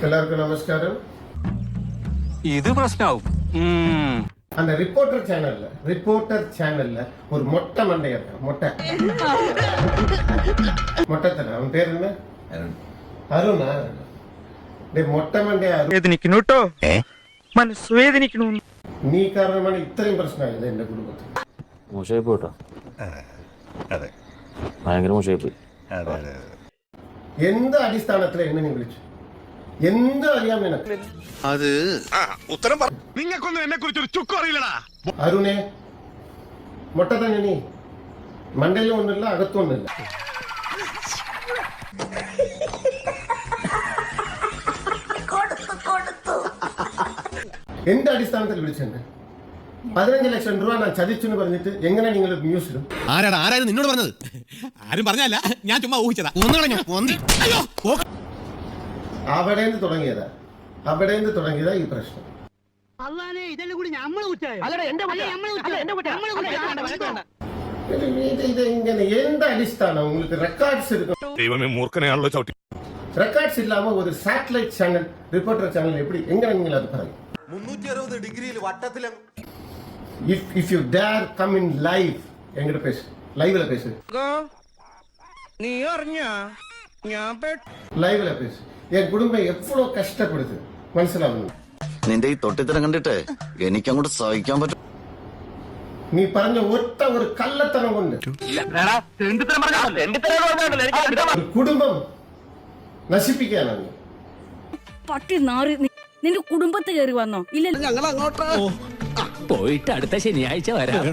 എല്ലാവർക്കും നമസ്കാരം. ഇത് പ്രശ്നമാവും. அந்த ரிப்போர்ட்டர் சேனல்ல ஒரு மொட்டை மண்டைய இருக்கான். மொட்டத்தல அவன் பேர் என்ன? அருணா. மொட்டை மண்டைய വേദനിക്കുന്നു കേട്ടോ, മനസ്സ് വേദനിക്കണു. നീ കാരണമാണ് ഇത്രയും പ്രശ്നമായത് എന്റെ കുടുംബത്തിൽ. മോശമായി പോട്ടോ. അതെ, ഭയങ്കര മോശമായി പോയി. എന്ത് അടിസ്ഥാനത്തില് എന്നെ നീ വിളിച്ചു? എന്ത് അറിയാൻ നിനക്ക്? അത് ഉത്തരം നിങ്ങൾക്കൊന്നും എന്നെ കുറിച്ചൊരു ചുക്കും അറിയില്ലടാ. അരുണേ, മൊട്ട തന്നെ നീ. മണ്ടയിലും ഒന്നുമില്ല, അകത്തും ഒന്നുമില്ല. എന്ത് അടിസ്ഥാനത്തിൽ വിളിച്ചെന്നെ? 15 ലക്ഷം രൂപ ഞാൻ ചതിച്ചെന്ന് പറഞ്ഞിട്ട് എങ്ങനെ നിങ്ങൾ ന്യൂസിലും? ആരാണ് നിന്നോട് പറഞ്ഞത്? ആരും പറഞ്ഞല്ല, ഞാൻ ചുമ്മാ ഊഹിച്ചതാ. അവിടെ നിന്ന് തുടങ്ങിയതാ ഈ പ്രശ്നം. ഇത് ഇങ്ങനെ എന്ത് അടിസ്ഥാനം? உங்களுக்கு ரெக்கார்ட்ஸ் இருக்கு. ദൈവമേ, മൂർഖനെയാണല്ലോ ചവിട്ടി. ரெக்கார்ட்ஸ் இல்லாம ஒரு சாட்டலைட் சேனல், ரிப்போர்ட்டர் சேனல் எப்படி எங்க நீங்கள் அது പറയും? 360 ഡിഗ്രിയിൽ വട്ടത്തില. if you dare come in live எங்கிட்ட பேசு, லைவ்ல பேசு. നീ അറിഞ്ഞാ ഞാൻ லைவ்ல பேசு. என் குடும்பம் எவ்வளவு കഷ്ടപ്പെടുது മനസ്സിലാവുന്നു? നിന്റെ ഈ തൊട്ടിത്തരം കണ്ടിട്ട് എനിക്ക് അങ്ങോട്ട് സഹിക്കാൻ പറ്റും. നീ പറഞ്ഞ ഒറ്റ ഒരു കള്ളത്തരം കൊണ്ട് ഒരു കുടുംബം നശിപ്പിക്കാനാണ്. പട്ടി നാറി നിന്റെ കുടുംബത്തെ കയറി വന്നോ? ഇല്ല, പോയിട്ട് അടുത്ത ശനിയാഴ്ച വരാം.